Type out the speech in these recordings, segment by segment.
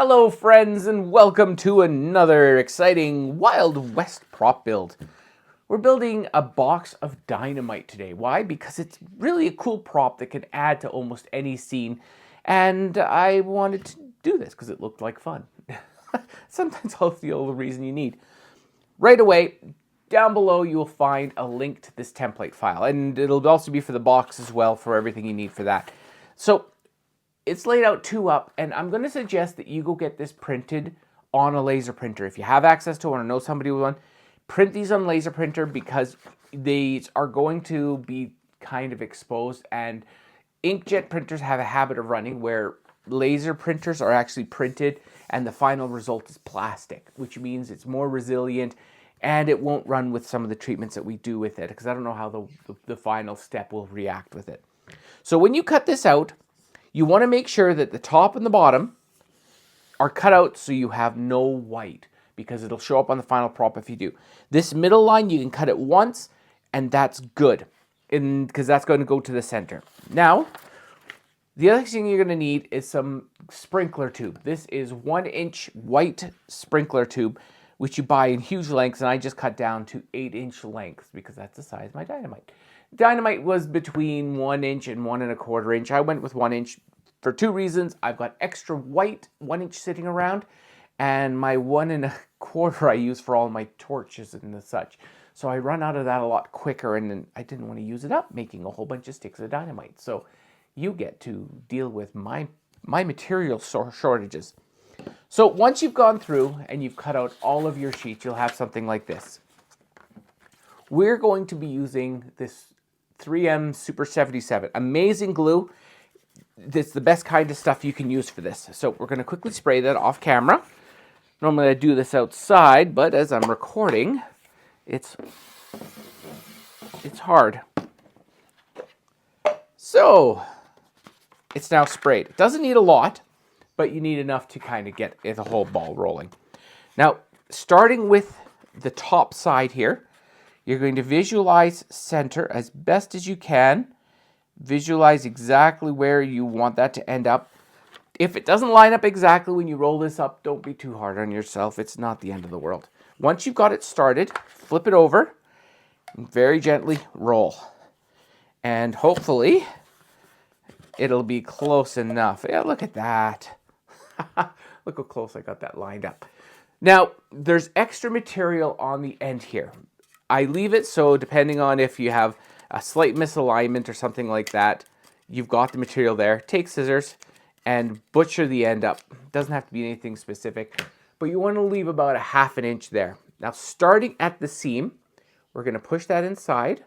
Hello friends and welcome to another exciting Wild West prop build. We're building a box of dynamite today. Why? Because it's really a cool prop that can add to almost any scene, and I wanted to do this because it looked like fun. Sometimes that's the only reason you need. Right away, down below you will find a link to this template file, and it'll also be for the box as well for everything you need for that. So it's laid out 2 up, and I'm going to suggest that you go get this printed on a laser printer. If you have access to one or know somebody with one, print these on laser printer because these are going to be kind of exposed, and inkjet printers have a habit of running where laser printers are actually printed and the final result is plastic, which means it's more resilient and it won't run with some of the treatments that we do with it because I don't know how the final step will react with it. So when you cut this out, you want to make sure that the top and the bottom are cut out so you have no white, because it'll show up on the final prop if you do. This middle line, you can cut it once, and that's good, because that's going to go to the center. Now, the other thing you're going to need is some sprinkler tube. This is 1-inch white sprinkler tube, which you buy in huge lengths, and I just cut down to 8-inch lengths because that's the size of my dynamite. Dynamite was between 1 inch and 1 1/4 inch. I went with 1 inch for 2 reasons. I've got extra white 1 inch sitting around, and my 1 1/4 I use for all my torches and the such. So I run out of that a lot quicker, and then I didn't want to use it up making a whole bunch of sticks of dynamite. So you get to deal with my material shortages. So once you've gone through and you've cut out all of your sheets, you'll have something like this. We're going to be using this 3M Super 77. Amazing glue. It's the best kind of stuff you can use for this. So we're going to quickly spray that off camera. Normally I do this outside, but as I'm recording, it's hard. So it's now sprayed. It doesn't need a lot, but you need enough to kind of get the whole ball rolling. Now, starting with the top side here, you're going to visualize center as best as you can. Visualize exactly where you want that to end up. If it doesn't line up exactly when you roll this up, don't be too hard on yourself. It's not the end of the world. Once you've got it started, flip it over and very gently roll. And hopefully it'll be close enough. Yeah, look at that. Look how close I got that lined up. Now, there's extra material on the end here. I leave it so depending on if you have a slight misalignment or something like that, you've got the material there. Take scissors and butcher the end up. It doesn't have to be anything specific, but you want to leave about a 1/2 inch there. Now, starting at the seam, we're going to push that inside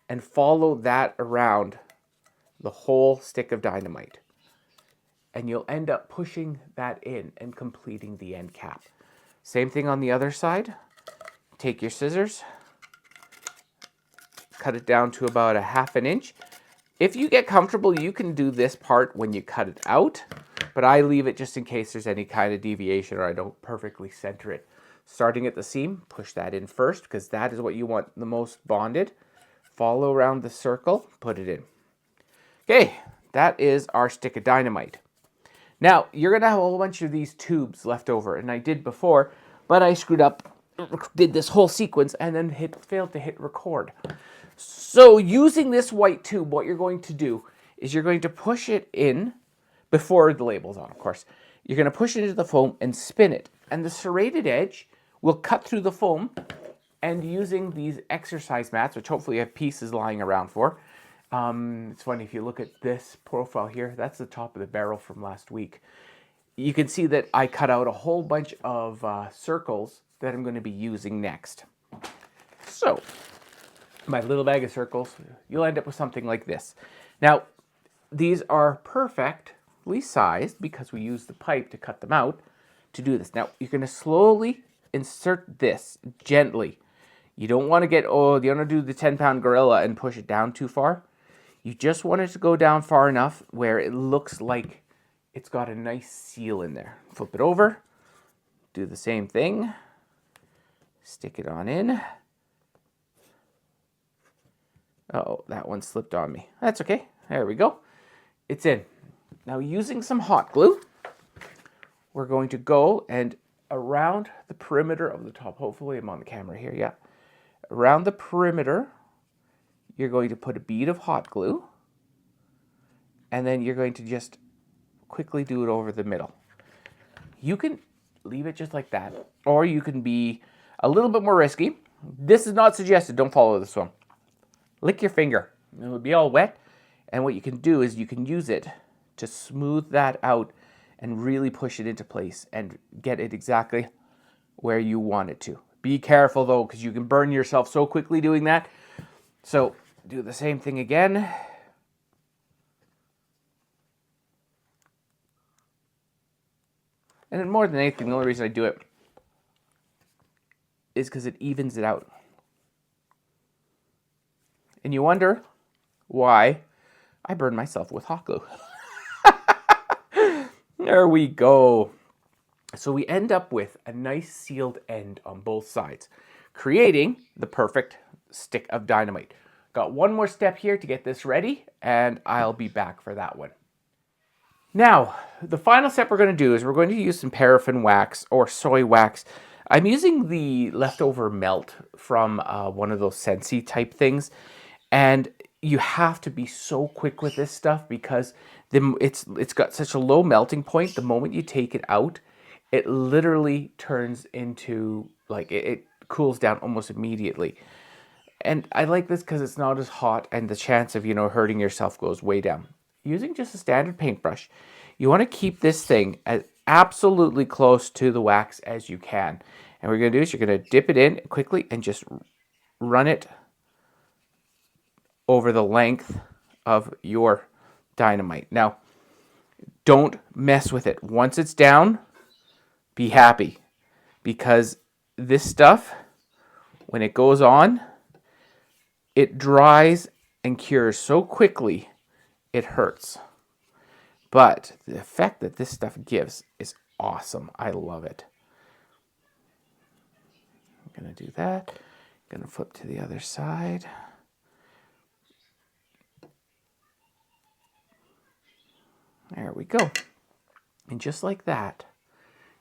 and follow that around the whole stick of dynamite. And you'll end up pushing that in and completing the end cap. Same thing on the other side. Take your scissors, cut it down to about a 1/2 inch. If you get comfortable, you can do this part when you cut it out, but I leave it just in case there's any kind of deviation or I don't perfectly center it. Starting at the seam, push that in first because that is what you want the most bonded. Follow around the circle, put it in. Okay, that is our stick of dynamite. Now, you're going to have a whole bunch of these tubes left over, and I did before, but I screwed up, did this whole sequence, and then failed to hit record. So using this white tube, what you're going to do is you're going to push it in, before the label's on, of course. You're going to push it into the foam and spin it. And the serrated edge will cut through the foam, and using these exercise mats, which hopefully you have pieces lying around for. It's funny, if you look at this profile here, that's the top of the barrel from last week. You can see that I cut out a whole bunch of circles that I'm going to be using next. So, my little bag of circles, you'll end up with something like this. Now, these are perfectly sized because we use the pipe to cut them out to do this. Now, you're going to slowly insert this gently. You don't want to you don't want to do the 10-pound gorilla and push it down too far. You just want it to go down far enough where it looks like it's got a nice seal in there. Flip it over, do the same thing, stick it on in. Oh, that one slipped on me. That's okay. There we go. It's in. Now, using some hot glue, we're going to go and around the perimeter of the top. Hopefully I'm on the camera here. Yeah. Around the perimeter, you're going to put a bead of hot glue. And then you're going to just quickly do it over the middle. You can leave it just like that. Or you can be a little bit more risky. This is not suggested. Don't follow this one. Lick your finger. It will be all wet. And what you can do is you can use it to smooth that out and really push it into place and get it exactly where you want it to. Be careful though, because you can burn yourself so quickly doing that. So do the same thing again. And then more than anything, the only reason I do it is because it evens it out. And you wonder why I burn myself with hot glue. There we go. So we end up with a nice sealed end on both sides, creating the perfect stick of dynamite. Got one more step here to get this ready, and I'll be back for that one. Now, the final step we're going to do is we're going to use some paraffin wax or soy wax. I'm using the leftover melt from one of those Scentsy type things. And you have to be so quick with this stuff because it's got such a low melting point. The moment you take it out, it literally turns into, like, it cools down almost immediately. And I like this because it's not as hot and the chance of, hurting yourself goes way down. Using just a standard paintbrush, you want to keep this thing as absolutely close to the wax as you can. And what you're going to do is you're going to dip it in quickly and just run it over the length of your dynamite. Now, don't mess with it. Once it's down, be happy, because this stuff, when it goes on, it dries and cures so quickly, it hurts. But the effect that this stuff gives is awesome. I love it. I'm going to do that. I'm going to flip to the other side. There we go. And just like that,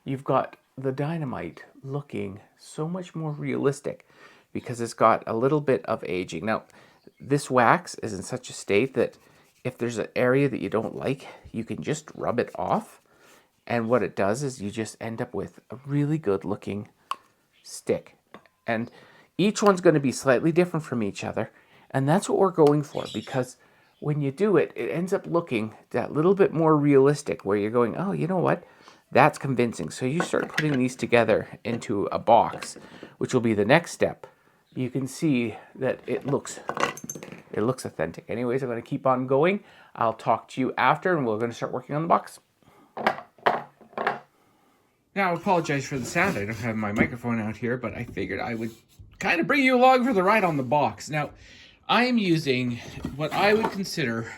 you've got the dynamite looking so much more realistic because it's got a little bit of aging. Now, this wax is in such a state that if there's an area that you don't like, you can just rub it off. And what it does is you just end up with a really good looking stick. And each one's going to be slightly different from each other. And that's what we're going for, because when you do it, it ends up looking that little bit more realistic where you're going, oh, you know what? That's convincing. So you start putting these together into a box, which will be the next step. You can see that it looks authentic. Anyways, I'm going to keep on going. I'll talk to you after, and we're going to start working on the box. Now, I apologize for the sound. I don't have my microphone out here, but I figured I would kind of bring you along for the ride on the box. Now, I am using what I would consider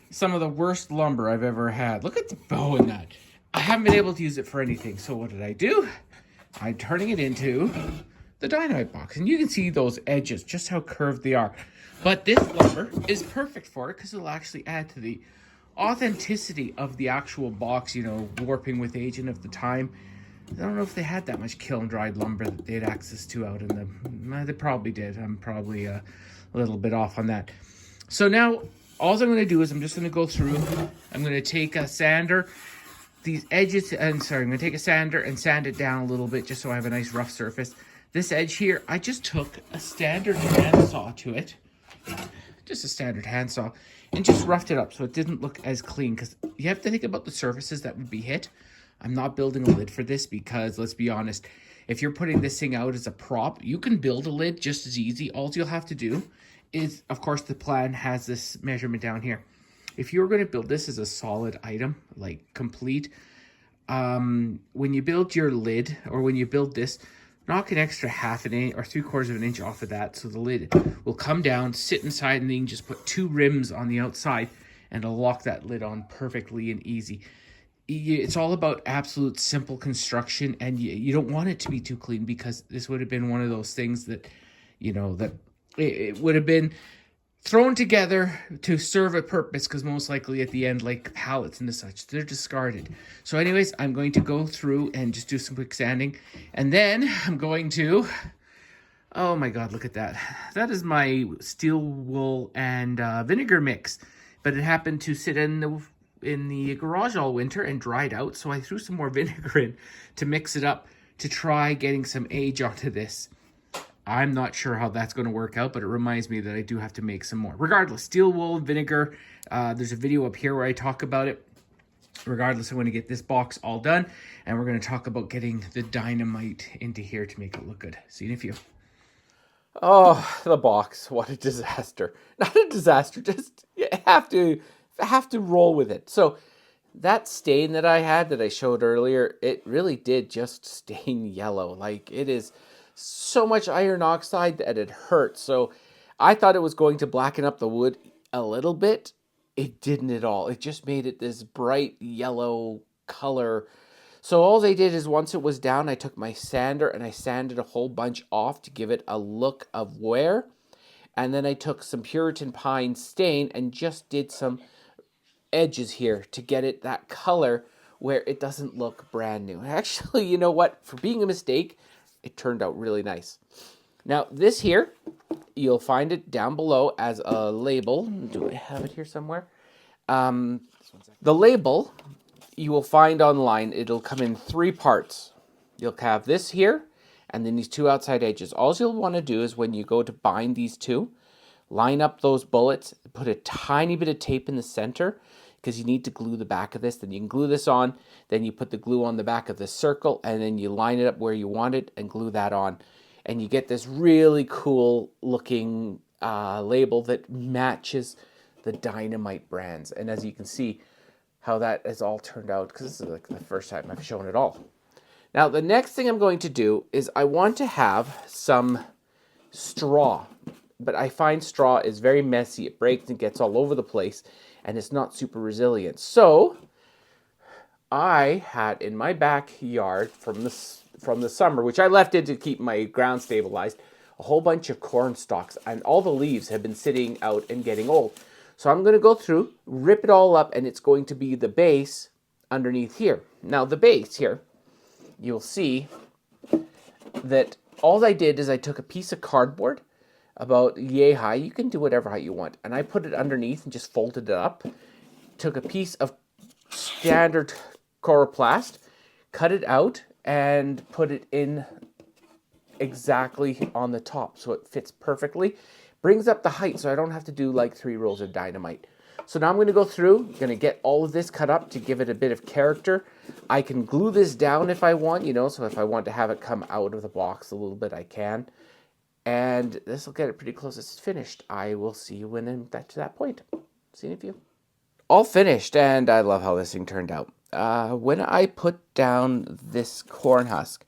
some of the worst lumber I've ever had. Look at the bow in that. I haven't been able to use it for anything. So what did I do? I'm turning it into the Dynamite box. And you can see those edges, just how curved they are. But this lumber is perfect for it because it'll actually add to the authenticity of the actual box, warping with age and of the time. I don't know if they had that much kiln-dried lumber that they had access to out in the... They probably did. I'm probably a little bit off on that. So now, all I'm going to do is I'm just going to go through. I'm going to take a sander. These edges... I'm going to take a sander and sand it down a little bit just so I have a nice rough surface. This edge here, I just took a standard handsaw to it. Just a standard handsaw. And just roughed it up so it didn't look as clean. Because you have to think about the surfaces that would be hit. I'm not building a lid for this because, let's be honest, if you're putting this thing out as a prop, you can build a lid just as easy. All you'll have to do is, of course, the plan has this measurement down here. If you're going to build this as a solid item, like complete, when you build your lid, or when you build this, knock an extra ½ an inch or 3/4 of an inch off of that, so the lid will come down, sit inside, and then you can just put 2 rims on the outside, and it'll lock that lid on perfectly and easy. It's all about absolute simple construction, and you don't want it to be too clean, because this would have been one of those things that, that it would have been thrown together to serve a purpose, because most likely at the end, like pallets and such, they're discarded. So anyways, I'm going to go through and just do some quick sanding, and then I'm going to, oh my god, look at that. That is my steel wool and vinegar mix, but it happened to sit in the garage all winter and dried out, so I threw some more vinegar in to mix it up to try getting some age onto this. I'm not sure how that's going to work out, but it reminds me that I do have to make some more. Regardless, steel wool and vinegar, there's a video up here where I talk about it. Regardless, I'm going to get this box all done, and we're going to talk about getting the dynamite into here to make it look good. See you in a few. Oh, the box. What a disaster. Not a disaster, just you have to roll with it. So that stain that I had that I showed earlier, it really did just stain yellow. Like, it is so much iron oxide that it hurts. So I thought it was going to blacken up the wood a little bit. It didn't at all. It just made it this bright yellow color. So all they did is once it was down, I took my sander and I sanded a whole bunch off to give it a look of wear. And then I took some Puritan Pine stain and just did some edges here to get it that color where it doesn't look brand new. Actually, you know what? For being a mistake, it turned out really nice. Now, this here, you'll find it down below as a label. Do I have it here somewhere? The label you will find online. It'll come in 3 parts. You'll have this here, and then these 2 outside edges. All you'll want to do is when you go to bind these 2, line up those bullets, put a tiny bit of tape in the center, because you need to glue the back of this. Then you can glue this on, then you put the glue on the back of the circle, and then you line it up where you want it and glue that on. And you get this really cool looking label that matches the Dynamite brands. And as you can see how that has all turned out, because this is like the first time I've shown it all. Now the next thing I'm going to do is I want to have some straw. But I find straw is very messy. It breaks and gets all over the place, and it's not super resilient. So I had in my backyard from the summer, which I left it to keep my ground stabilized, a whole bunch of corn stalks, and all the leaves have been sitting out and getting old. So I'm going to go through, rip it all up, and it's going to be the base underneath here. Now the base here, you'll see that all I did is I took a piece of cardboard about yay high. You can do whatever height you want. And I put it underneath and just folded it up. Took a piece of standard coroplast, cut it out, and put it in exactly on the top so it fits perfectly. Brings up the height so I don't have to do like 3 rolls of dynamite. So now I'm going to go through, going to get all of this cut up to give it a bit of character. I can glue this down if I want, so if I want to have it come out of the box a little bit, I can. And this will get it pretty close. It's finished. I will see you when I'm to that point. See you in a few. All finished, and I love how this thing turned out. When I put down this corn husk,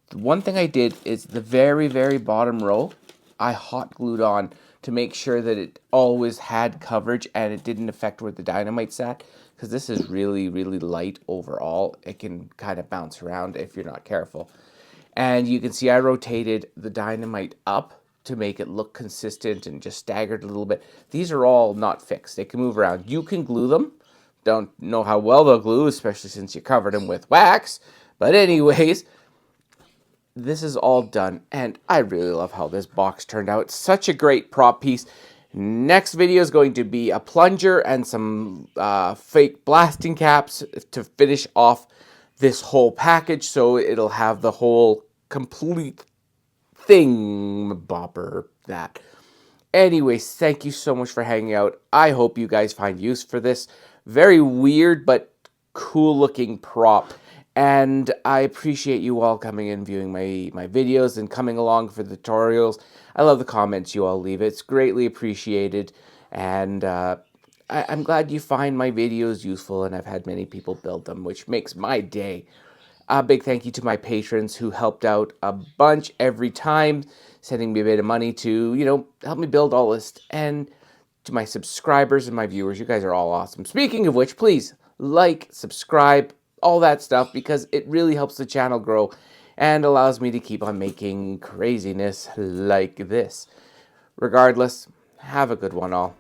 the one thing I did is the very, very bottom row, I hot glued on to make sure that it always had coverage and it didn't affect where the dynamite sat, because this is really, really light overall. It can kind of bounce around if you're not careful. And you can see I rotated the dynamite up to make it look consistent and just staggered a little bit. These are all not fixed. They can move around. You can glue them. Don't know how well they'll glue, especially since you covered them with wax. But anyways, this is all done. And I really love how this box turned out. It's such a great prop piece. Next video is going to be a plunger and some fake blasting caps to finish off this whole package, so it'll have the whole complete thing bopper that. Anyways, thank you so much for hanging out. I hope you guys find use for this very weird but cool looking prop. And I appreciate you all coming and viewing my videos and coming along for the tutorials. I love the comments you all leave. It's greatly appreciated. And I'm glad you find my videos useful, and I've had many people build them, which makes my day. A big thank you to my patrons who helped out a bunch every time, sending me a bit of money to, help me build all this. And to my subscribers and my viewers, you guys are all awesome. Speaking of which, please like, subscribe, all that stuff, because it really helps the channel grow and allows me to keep on making craziness like this. Regardless, Have a good one, all.